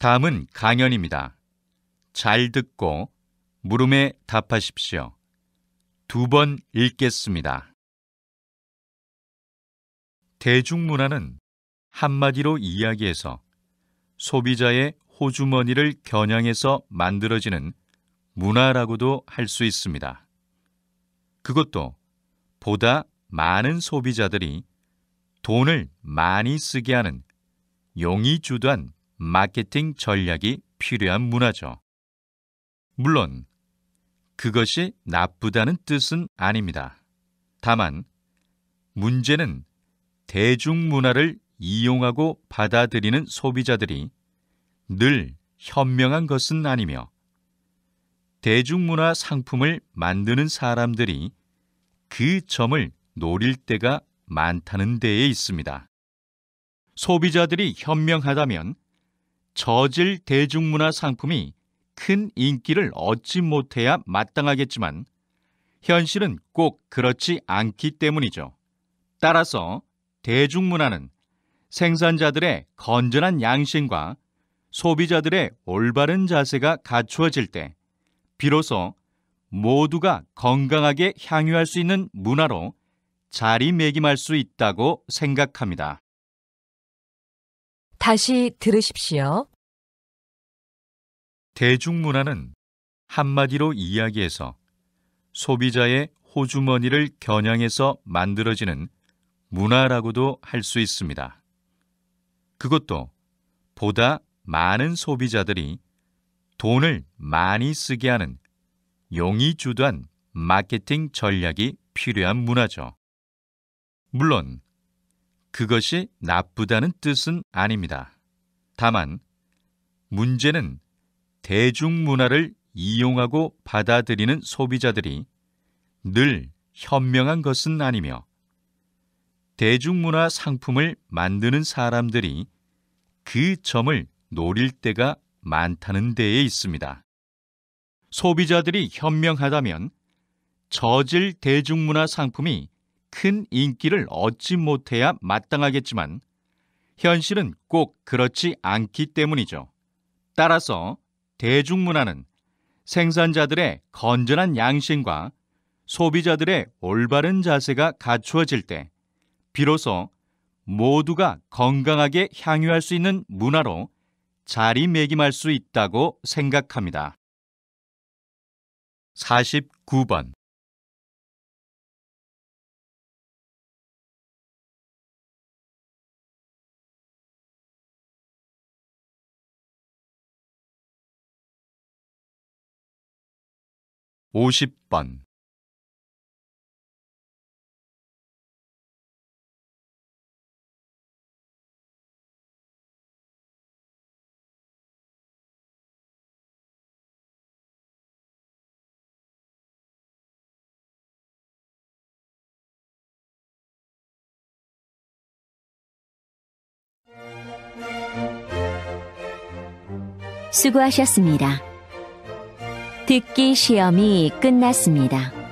'다음은 강연입니다. 잘 듣고 물음에 답하십시오. 2번 읽겠습니다. 대중문화는 한마디로 이야기해서 소비자의 호주머니를 겨냥해서 만들어지는 문화라고도 할 수 있습니다. 그것도 보다 많은 소비자들이 돈을 많이 쓰게 하는 용이 주도한 마케팅 전략이 필요한 문화죠. 물론 그것이 나쁘다는 뜻은 아닙니다. 다만 문제는 대중문화를 이용하고 받아들이는 소비자들이 늘 현명한 것은 아니며 대중문화 상품을 만드는 사람들이 그 점을 노릴 때가 많다는 데에 있습니다. 소비자들이 현명하다면 저질 대중문화 상품이 큰 인기를 얻지 못해야 마땅하겠지만 현실은 꼭 그렇지 않기 때문이죠. 따라서 대중문화는 생산자들의 건전한 양심과 소비자들의 올바른 자세가 갖추어질 때 비로소 모두가 건강하게 향유할 수 있는 문화로 자리매김할 수 있다고 생각합니다. 다시 들으십시오. 대중문화는 한마디로 이야기해서 소비자의 호주머니를 겨냥해서 만들어지는 문화라고도 할 수 있습니다. 그것도 보다 많은 소비자들이 돈을 많이 쓰게 하는 용이 주도한 마케팅 전략이 필요한 문화죠. 물론 그것이 나쁘다는 뜻은 아닙니다. 다만 문제는 대중문화를 이용하고 받아들이는 소비자들이 늘 현명한 것은 아니며 대중문화 상품을 만드는 사람들이 그 점을 노릴 때가 많다는 데에 있습니다. 소비자들이 현명하다면 저질 대중문화 상품이 큰 인기를 얻지 못해야 마땅하겠지만 현실은 꼭 그렇지 않기 때문이죠. 따라서 대중문화는 생산자들의 건전한 양심과 소비자들의 올바른 자세가 갖추어질 때 비로소 모두가 건강하게 향유할 수 있는 문화로 자리매김할 수 있다고 생각합니다. 49번 50번 '수고하셨습니다. 듣기 시험이 끝났습니다.